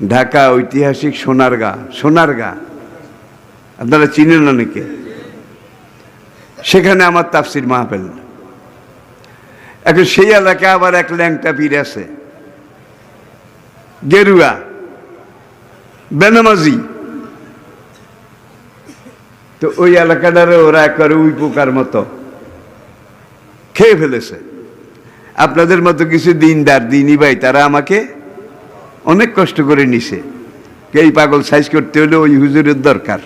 ঢাকা ঐতিহাসিক সোনারগাঁ আপনারা চিনেন অনেকে। সেখানে আমার তাফসির মাহফিল। এখন সেই এলাকায় আবার এক ল্যাংটা পীর আছে, গেরুয়া বেনামাজি। তো ওই এলাকাটারে ওরা একবারে উই পোকার মতো খেয়ে ফেলেছে। আপনাদের মতো কিছু দিনদার দিনই ভাই তারা আমাকে অনেক কষ্ট করে নিছে, এই পাগল সাইজ করতে হলে ওই হুজুরের দরকার।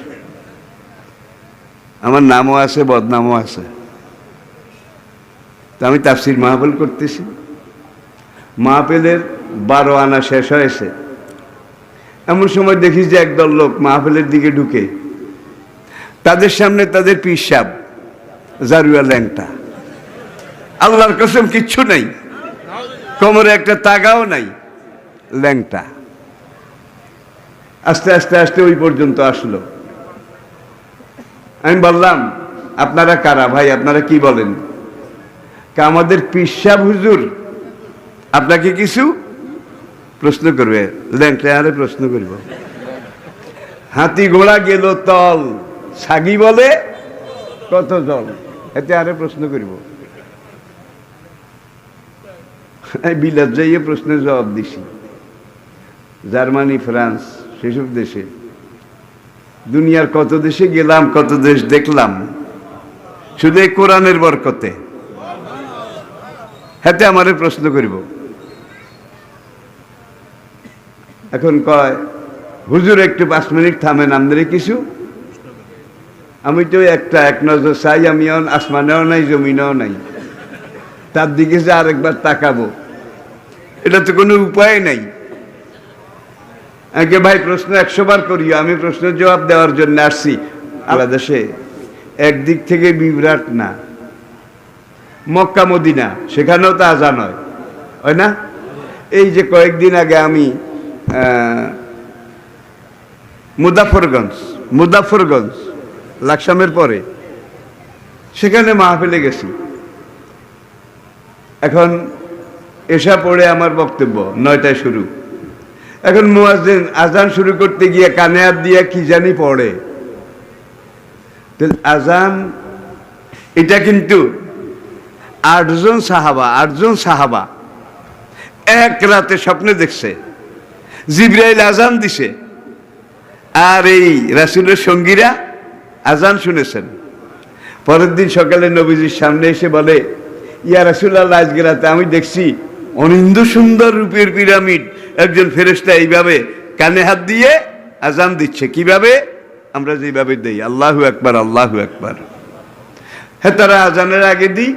আমার নামও আছে, বদনামও আছে। তো আমি তাফসির মাহফিল করতেছি, মাহফিলের 12 আনা শেষ হয়েছে। এমন সময় দেখি যে একদল লোক মাহফিলের দিকে ঢুকে, তাদের সামনে তাদের পীর সাহেব জারুয়া ল্যাংটা, আল্লাহর কসম কিচ্ছু নাই, কোমরে একটা তাগাও নাই, ল্যাংটা। আস্তে আস্তে আস্তে ওই পর্যন্ত আসলো। আমি বললাম, আপনারা কারা ভাই, আপনারা কি বলেন? আমাদের পীর সাহেব হুজুর আপনাকে কিছু প্রশ্ন করবে। ল্যাংটা আরে প্রশ্ন করব? হাতি ঘোড়া গেল তল, ছাগি বলে কত জল, এতে আরে প্রশ্ন করব? বিলাত যাইয়ে প্রশ্নের জবাব দিছি। জার্মানি, ফ্রান্স, সেসব দেশে, দুনিয়ার কত দেশে গেলাম, কত দেশ দেখলাম, শুধু এই কোরআনের বরকতে। হাতে আমারে প্রশ্ন করব। এখন কয়, হুজুর একটু 5 মিনিট থামেন, আমাদের কিছু। আমি তো এক নজর চাই, আমি আসমানেও নাই, জমিনেও নাই, তার দিকে যে আরেকবার তাকাবো, এটা তো কোনো উপায় নাই। আগে ভাই প্রশ্ন 100 বার করিও, আমি প্রশ্নের জবাব দেওয়ার জন্য আসছি। বাংলাদেশে একদিক থেকে বিভ্রাট না, মক্কা মদিনা, সেখানেও তো আজান হয় না? এই যে কয়েকদিন আগে আমি মুজাফফরগঞ্জ লাকসামের পরে সেখানে মাহফিলে গেছি। এখন এশা পড়ে আমার বক্তব্য 9টায় শুরু। এখন মুয়াজ্জিন আজান শুরু করতে গিয়ে কানে হাত দিয়ে কি জানি পড়ে। আজান এটা কিন্তু 8 জন সাহাবা এক রাতে স্বপ্নে দেখছে, জিবরাইল আজান দিছে, আর এই রাসূলের সঙ্গীরা আজান শুনেছেন। পরের দিন সকালে নবীজির সামনে এসে বলে, ইয়া রাসূলুল্লাহ, আজকে রাতে আমি দেখছি অনিন্দ সুন্দর রূপের পিরামিড, একজন ফেরেশতা এইভাবে কানে হাত দিয়ে আজান দিচ্ছে। কিভাবে? আমরা যেভাবে দেই, আল্লাহু আকবার, আল্লাহু আকবার। হ্যাঁ, তারা আজানের আগে দিই,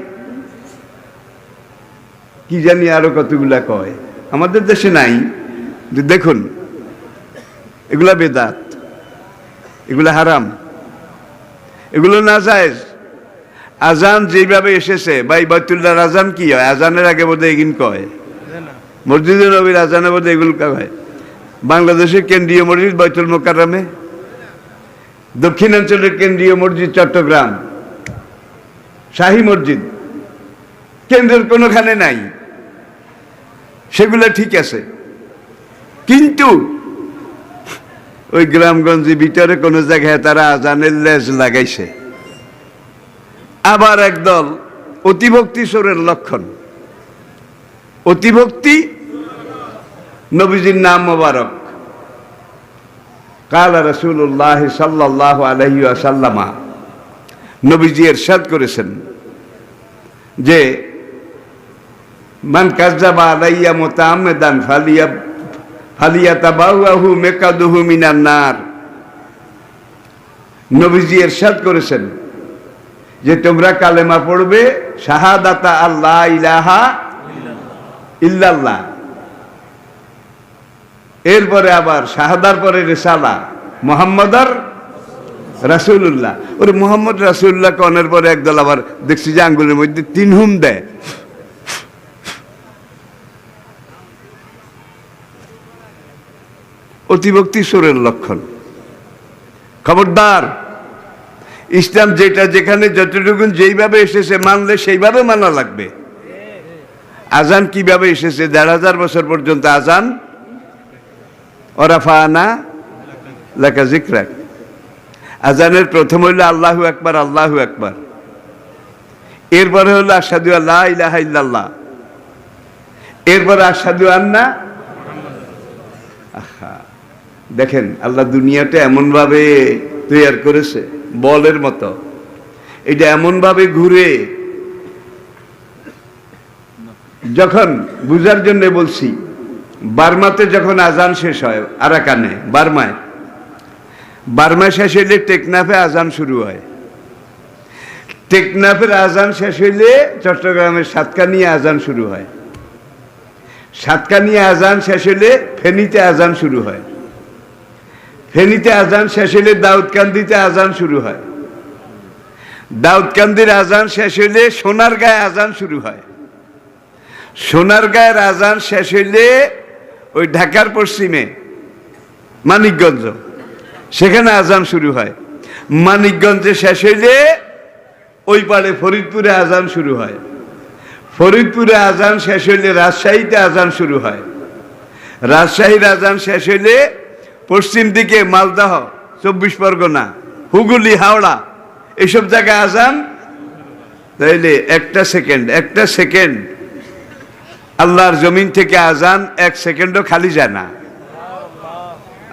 কি জানি আরো কতগুলা কয়, আমাদের দেশে নাই। দেখুন, এগুলা বেদাত, এগুলা হারাম, এগুলো নাজায়েজ। আজান যেভাবে এসেছে, ভাই বাইতুল্লাহর আজান কি হয়? আজানের আগে বোধহয় এগিন কয়, মসজিদে নবীর আজানে বোধহয় এগুলো কয়। বাংলাদেশের কেন্দ্রীয় মসজিদ বাইতুল মোকাররমে, দক্ষিণাঞ্চলের কেন্দ্রীয় মসজিদ চট্টগ্রাম, শাহী মসজিদ, কেন্দ্রের কোনোখানে নাই, সেগুলো ঠিক আছে। কিন্তু ওই গ্রামগঞ্জে ভিতরে কোনো জায়গায় তারা আজানের লেজ লাগাইছে। আবার একদল অতিভক্তি চোরের লক্ষণ, অতিভক্তি। নবীজির নাম মোবারক, কালা রাসূলুল্লাহ সাল্লাল্লাহু আলাইহি ওয়াসাল্লাম, নবীজি ইরশাদ করেছেন যে মান কাযাবা আলাইয়া মুতাআম্মিদান ফালিয়াতাবাওয়াহু মাকাদুহু মিনান নার। নবীজি ইরশাদ করেছেন যে তোমরা কালেমা পড়বে, শাহাদাতা আল্লাহ ইলাহা ইল্লাল্লাহ, এরপরে আবার শাহাদার পরে রিসালা, মুহাম্মাদুর রাসূলুল্লাহ। ওরে মুহাম্মদ রাসূলুল্লাহ কনের পরে একদল আবার দেখছি যে আঙ্গুলের মধ্যে 3 হুম দেয়। অতিভক্তি চোরের লক্ষণ। খবরদার, ইসলাম যেটা যেখানে যতটুকু যেইভাবে এসেছে মানলে সেইভাবে মানা লাগবে। আজান কিভাবে এসেছে? 1500 বছর পর্যন্ত আজান ওরাফানা লাকা যিকরাক। আজানের প্রথম হইল আল্লাহু আকবার, আল্লাহু আকবার। এরপরে হলো আশহাদু আল্লা ইলাহা ইল্লাল্লাহ। এরপরে আশহাদু আন্না। আহা, দেখেন আল্লাহ দুনিয়াটা এমন ভাবে তৈরি করেছে, বলের মতো। এটা এমন ভাবে ঘুরে, যখন বুঝার জন্য বলছি, বার্মাতে যখন আজান শেষ হয় আরাকানে, বার্মায় শেষ হইলে টেকনাফে আজান শুরু হয়। টেকনাফের আজান শেষ হইলে চট্টগ্রামের সাতকানিয়া আজান শুরু হয়। সাতকানিয়া আজান শেষ হইলে ফেনীতে আজান শুরু হয়। ফেনীতে আজান শেষ হইলে দাউদকান্দিতে আজান শুরু হয়। দাউদকান্দির আজান শেষ হইলে সোনারগাঁয়ে আজান শুরু হয়। সোনারগাঁয়ের আজান শেষ হইলে ওই ঢাকার পশ্চিমে মানিকগঞ্জ, সেখানে আজান শুরু হয়। মানিকগঞ্জে শেষ হইলে ওই পারে ফরিদপুরে আজান শুরু হয়। ফরিদপুরে আজান শেষ হইলে রাজশাহীতে আজান শুরু হয়। রাজশাহীর আজান শেষ হইলে পশ্চিম দিকে মালদহ, 24 পরগনা, হুগলি, হাওড়া, এইসব জায়গায় আজান। তাইলে একটা সেকেন্ড আল্লাহর জমিন থেকে আজান 1 সেকেন্ডও খালি যায় না।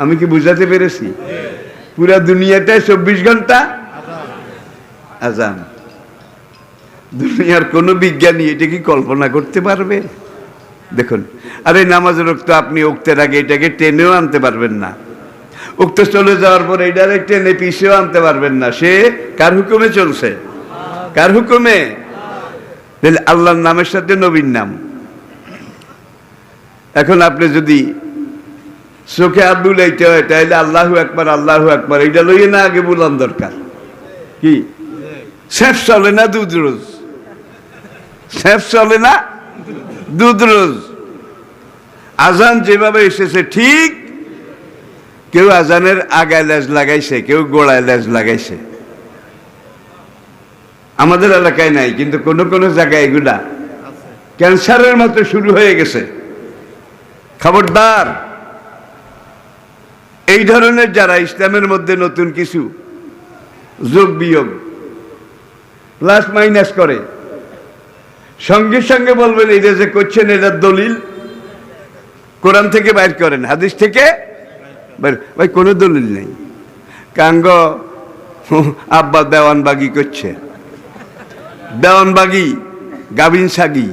আমি কি বুঝাতে পেরেছি? পুরা দুনিয়াটায় 24 ঘন্টা আজান। দুনিয়ার কোন বিজ্ঞানী এটা কি কল্পনা করতে পারবে? দেখুন, আরে নামাজের রক্ত আপনি উক্তের আগে এটাকে টেনেও আনতে পারবেন না, উক্ত চলে যাওয়ার পর এইটারে টেনে পিছেও আনতে পারবেন না। সে কার হুকুমে চলছে? কার হুকুমে? তাহলে আল্লাহর নামের সাথে নবীর নাম। এখন আপনি যদি চোখে হাত বুলাইতে হয় তাহলে আল্লাহু আকবার, আল্লাহু আকবার এইটা লইয়ে না আগে বুলান দরকার। কি সেফ চলে না দুধ রোজ? সেফ চলে না দুধ রোজ। আজান যেভাবে এসেছে ঠিক, কেউ আজানের আগায় লেজ লাগাইছে, কেউ গোড়ায় লেজ লাগাইছে। আমাদের এলাকায় নাই, কিন্তু কোন কোন জায়গায় এগুলা ক্যান্সারের মতো শুরু হয়ে গেছে। খবরদার, এই ধরনের যারা ইসলামের মধ্যে নতুন কিছু যোগ বিয়োগ প্লাস মাইনাস করে, সঙ্গে সঙ্গে বলবেন এটা যে করছেন এটা দলিল কোরআন থেকে বাইর করেন, হাদিস থেকে ভাই কোনো দলিল নেই। কাঙ্গ আব্বা দেওয়ানবাগি করছে, দেওয়ানবাগি গাবিন সাগি,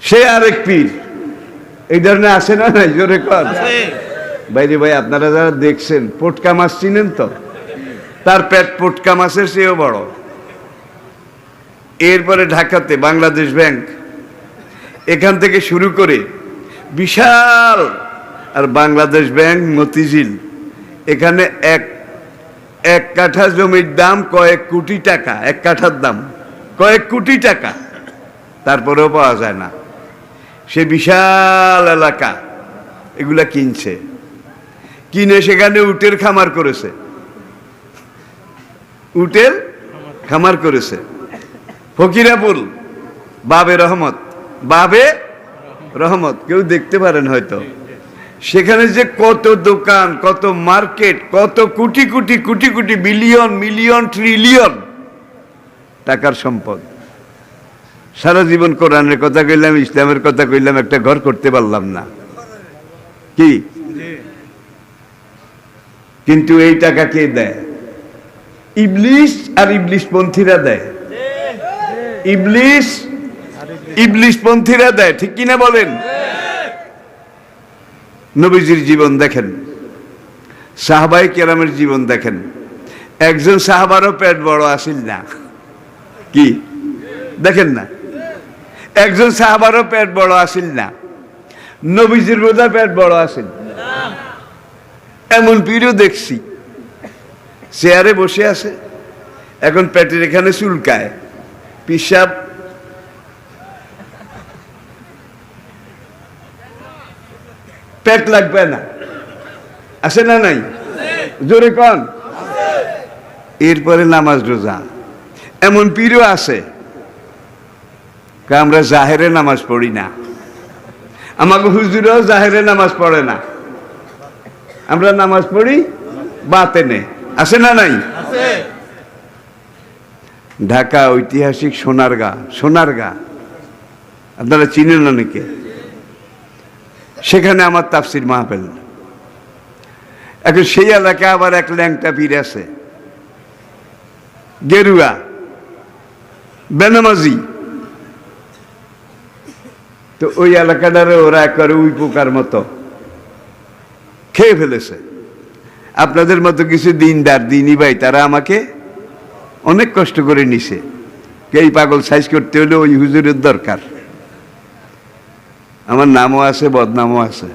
সে আরেক পীর। এই ধরনের আছে না নাই? জোরে কর বাইরে। ভাই আপনারা যারা দেখছেন, পটকা মাছ চিনেন তো? তার পেট পটকা মাছের চেয়েও বড়। এরপরে ঢাকাতে বাংলাদেশ ব্যাংক, এখান থেকে শুরু করে বিশাল, আর বাংলাদেশ ব্যাংক মতিঝিল, এখানে এক কাঠা জমির দাম কয়েক কোটি টাকা। এক কাঠার দাম কয়েক কোটি টাকা, তারপরেও পাওয়া যায় না। সে বিশাল এলাকা এগুলা কিনছে, কিনে সেখানে উটের খামার করেছে, উটের খামার করেছে। ফকিরাপুল বাবে রহমত কেউ দেখতে পারেন হয়তো। সেখানে যে কত দোকান, কত মার্কেট, কত crore crore crore crore billion million trillion টাকার সম্পদ। সারা জীবন কোরআনের কথা কইলাম, ইসলামের কথা কইলাম, একটা ঘর করতে পারলাম না। কি কিন্তু এই টাকা কে দেয়? ইবলিস আর ইবলিস পন্থীরা দেয়। ইবলিস পন্থীরা দেয়, ঠিক কিনা বলেন? নবীজির জীবন দেখেন, সাহাবায়ে কেরামের জীবন দেখেন। একজন সাহাবারও পেট বড় আসিল না। কি দেখেন না? একজন সাহাবারও পেট বড় আসিল না। নবীজির বোধ পেট বড় আসিল। এমন পীরও দেখছি চেয়ারে বসে আছে, এখন পেটের এখানে চুলকায়, পিসাব পেট লাগবে না, আছে না নাই? জোরে কন। এরপরে নামাজ রোজা। এমন পীরও আছে আমরা জাহেরে নামাজ পড়ি না, আমাকে হুজুরও জাহেরে নামাজ পড়ে না, আমরা নামাজ পড়ি বাতেনে। আছে না নাই? ঢাকা ঐতিহাসিক সোনারগাঁ, সোনারগাঁ আপনারা চিনেন অনেকে, সেখানে আমার তাফসির মাহফিল। এখন সেই এলাকায় আবার এক ল্যাংটা পীর আছে, গেরুয়া বেনামাজি। তো ওই এলাকাটারে ওরা করে উই পোকার মতো খেয়ে ফেলেছে। আপনাদের মতো কিছু দিনদার দিনই ভাই তারা আমাকে অনেক কষ্ট করে নিছে, এই পাগল সাইজ করতে হলে ওই হুজুরের দরকার। আমার নামও আছে, বদনামও আছে।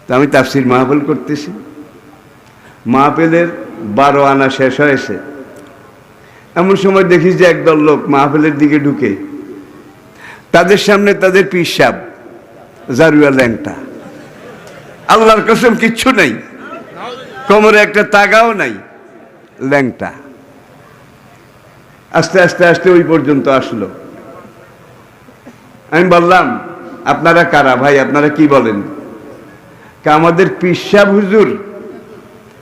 তা আমি তাফসির মাহফিল করতেছি, মাহফিলের 12 আনা শেষ হয়েছে। এমন সময় দেখি যে একদল লোক মাহফিলের দিকে ঢুকে, তাদের সামনে তাদের পীর সাহেব জারুয়া ল্যাংটা, আল্লাহর কসম কিচ্ছু নেই, কোমরে একটা তাগাও নাই, ল্যাংটা। আস্তে আস্তে আস্তে ওই পর্যন্ত আসলো। আমি বললাম, আপনারা কারা ভাই, আপনারা কি বলেন? আমাদের পীর সাহেব হুজুর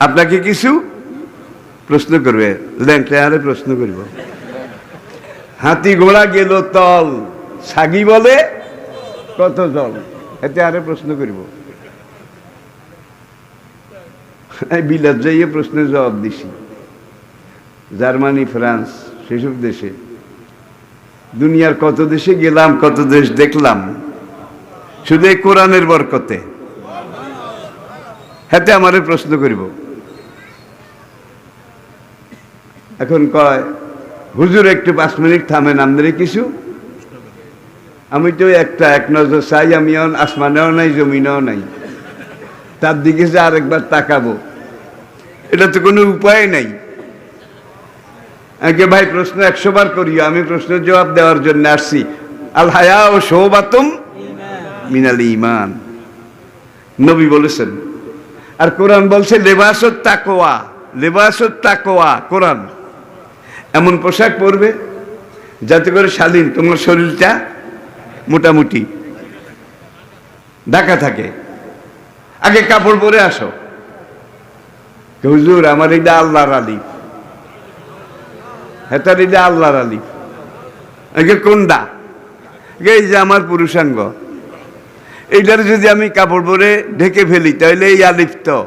আপনাকে কিছু প্রশ্ন করবে। ল্যাংটা আরে প্রশ্ন করব? হাতি ঘোড়া গেল তল, সাগি বলে কত জল, এতে আরে প্রশ্ন করব? বিলাত যাইয়ে প্রশ্নের জবাব দিছি, জার্মানি, ফ্রান্স, সেসব দেশে, দুনিয়ার কত দেশে গেলাম, কত দেশ দেখলাম, শুধু এই কোরআনের বরকতে। হাতে আমারে প্রশ্ন করব। এখন কয়, হুজুর একটু 5 মিনিট থামেন, আমাদের কিছু। আমি তো এক নজর চাই, আমি আসমানেও নাই, জমিনেও নাই, তার দিকে যে আরেকবার তাকাবো, এটা তো কোনো উপায় নাই। আগে ভাই প্রশ্ন 100 বার করিও, আমি প্রশ্নের জবাব দেওয়ার জন্য আসছি। আল হায়া ও শোবাতুম মিনাল ঈমান, নবী বলেছেন। আর কোরআন বলছে লেবাসুত তাকওয়া, লেবাসুত তাকওয়া। কোরআন এমন পোশাক পরবে যাতে করে শালীন তোমার শরীরটা মোটামুটি ঢাকা থাকে। আগে কাপড় পরে আসো। হুজুর আমার এটা আল্লাহর আলিফ, হেতার এটা আল্লাহর আলিফ। আগে কোনটা? এই যে আমার পুরুষাঙ্গ, এইটার যদি আমি কাপড় পরে ঢেকে ফেলি তাহলে এই আলিফ তো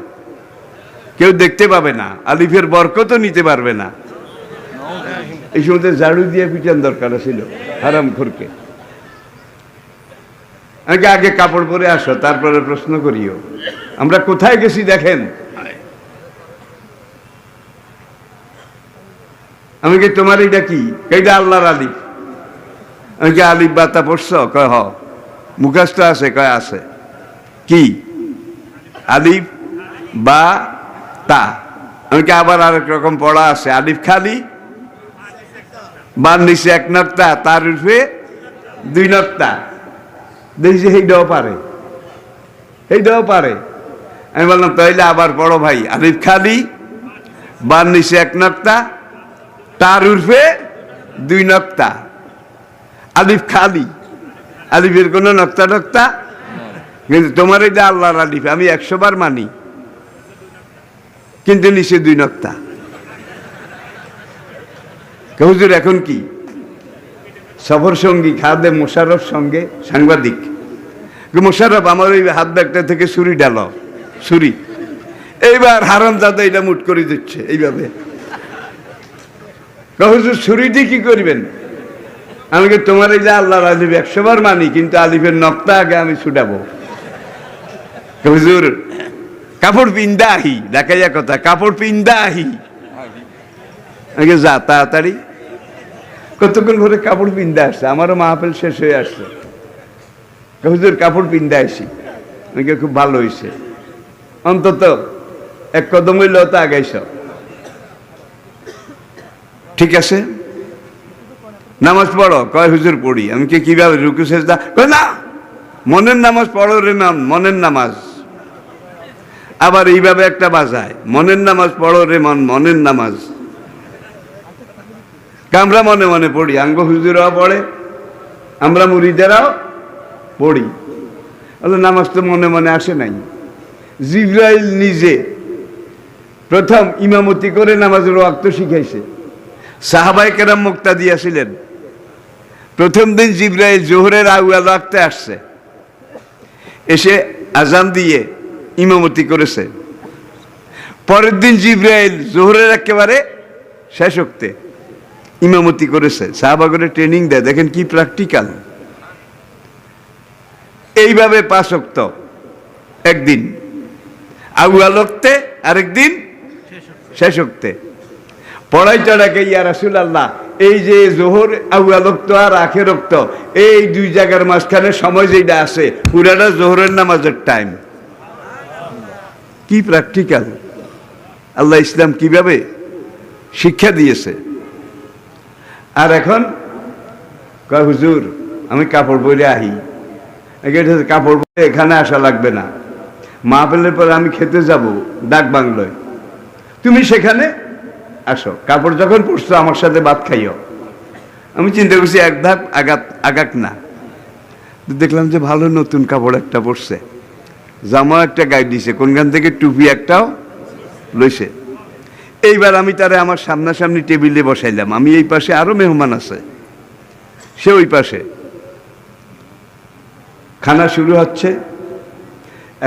কেউ দেখতে পাবে না, আলিফের বরকতও নিতে পারবে না। এই সময় ঝাড়ু দিয়ে পিটান দরকার ছিল হারামখোরকে। আগে কাপড় পরে আসো, তারপরে প্রশ্ন করিও। আমরা কোথায় গেছি দেখেন। আমি কি তোমার এটা কি? এইটা আল্লাহর আলিফ। আমি কি আলিফ বাতা পড়ছ? কয় হ। মুখস্থ আছে? কয় আছে। কি? আলিফ বা তা। আমি কি আবার আরেক রকম পড়া আছে? আলিফ খালি, বার নিচে 1 নক্তা, তার উপরে 2 নক্তা। দেখছি সেইটাও পারে, সেইটাও পারে। আমি বললাম তাইলে আবার পড়ো ভাই, আলিফ খালি, বার নিচে 1 নক্তা, তার উর্ফে 2 নক্তা। আলিফ খালি, আলিফের কোনো নক্তা নক্তা। কিন্তু তোমার এটা আল্লাহর আলিফ, আমি 100 বার মানি, কিন্তু নিচে 2 নক্তা। হুজুর এখন কি? সফর সঙ্গী খাদেম মোশাররফ সঙ্গে সাংবাদিক। মোশাররফ আমার ওই হাত ব্যাগটা থেকে ছুরি ডালো, ছুরি। এইবার হারামজাদা এটা মুট করে দিচ্ছে এইভাবে। হুজুর ছুরি দিয়ে কি করবেন? আমি কি তোমার এই যে আল্লাহর আলিফ 100 বার মানি, কিন্তু আলিফের নক্তা আগে আমি ছুটাবো। হুজুর কাপড় পিন্দা আহি, দেখাইয়া কথা, কাপড় পিন্দা আহি। আগে যা তাড়াতাড়ি। কতক্ষণ ধরে কাপড় পিন্দা আসছে, আমারও মাহফিল শেষ হয়ে আসছে। হুজুর কাপড় পিন্দা আসি। আমাকে খুব ভালো হয়েছে, অন্তত 1 কদম হইলেও তো আগাইছ। ঠিক আছে, নামাজ পড়ো। কয় হুজুর পড়ি। আমি কি কিভাবে? রুকু সেজদা? কয় না, মনের নামাজ পড়ো রে মন, মনের নামাজ। আবার এইভাবে একটা বাজায়, মনের নামাজ পড়ো রে মন, মনের নামাজ। আমরা মনে মনে পড়ি, আঙ্গ হুজুরাও পড়ে, আমরা মুরিদেরাও পড়ি। নামাজ তো মনে মনে আসে নাই। জিবরাইল নিজে প্রথম ইমামতি করে নামাজের ওয়াক্ত শিখাইছে। সাহাবায়ে কেরাম মুক্তাদি ছিলেন। প্রথম দিন জিবরাইল জোহরের আউয়াল ওয়াক্তে আসছে, এসে আজান দিয়ে ইমামতি করেছে। পরের দিন জিবরাইল জোহরের একেবারে শেষ ওয়াক্তে ইমামতি করেছে। সাহাবাগণের ট্রেনিং দেয়, দেখেন কি প্র্যাকটিক্যাল। এইভাবে 5 ওয়াক্ত, একদিন আউয়াল ওয়াক্তে, আরেকদিন শেষ ওয়াক্তে। পড়াইটাকে ইয়া রাসূলুল্লাহ, এই যে জোহর আউয়াল ওয়াক্ত আর আখের ওয়াক্ত, এই দুই জায়গার মাঝখানে সময় যেটা আছে পুরাটা জোহরের নামাজের টাইম। কি প্র্যাকটিক্যাল! আল্লাহ ইসলাম কিভাবে শিক্ষা দিয়েছে। আর এখন কয় হুজুর আমি কাপড় পরে আহি, কাপড় পরে এখানে আসা লাগবে না, মাহফিলের পর আমি খেতে যাব ডাক বাংলোয়, তুমি সেখানে আসো, কাপড় যখন পরছো আমার সাথে ভাত খাইও। আমি চিন্তা করছি এক ধাপ আগাক না। দেখলাম যে ভালো নতুন কাপড় একটা পরছে, জামা একটা গায়ে দিছে, কোনখান থেকে টুপি একটাও লইছে। এইবার আমি তারে আমার সামনাসামনি টেবিলে বসাইলাম। আমি এই পাশে, আরো মেহমান আছে, সে ওই পাশে। খানা শুরু হচ্ছে।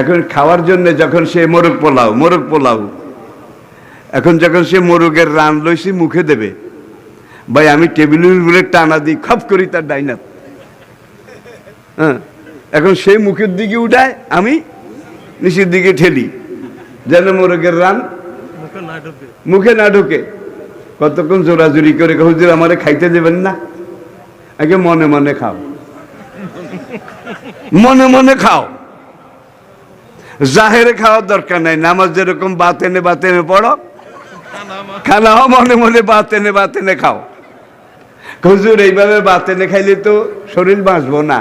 এখন খাওয়ার জন্য যখন সে মোরগ পোলাও, এখন যখন সে মোরগের রান লইছি মুখে দেবে, ভাই আমি টেবিলের উপরে টানা দিই, খপ করি তার ডাইনাত। হ্যাঁ, এখন সেই মুখের দিকে উঠায়, আমি নিচের দিকে ঠেলি, যেন মোরগের রান মুখে না ঢোকে। কতক্ষণ জোরাজুরি করে, হুজুর আমারে খাইতে দেবেন না, আগে মনে মনে খাও, মনে মনে খাও, জাহেরে খাওয়ার দরকার নাই। নামাজ যেরকম বাতেনে পড়ো, খানাও মনে মনে বাতেনে খাও। হুজুর এইভাবে বাতেনে খাইলে তো শরীর বাঁচবো না,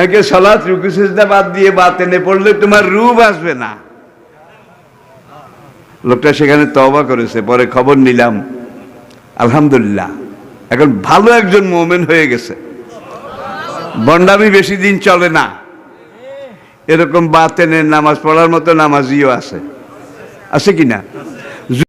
আগে সালাত রুকু সিজদা বাদ দিয়ে বাতেনে পড়লে তোমার রূহ বাঁচবে না। লোকটা সেখানে তওবা করেছে, পরে খবর নিলাম, আলহামদুলিল্লাহ এখন ভালো একজন মুমিন হয়ে গেছে। বন্ডামি বেশি দিন চলে না। এরকম বাতেনের নামাজ পড়ার মতো নামাজিও আছে কিনা?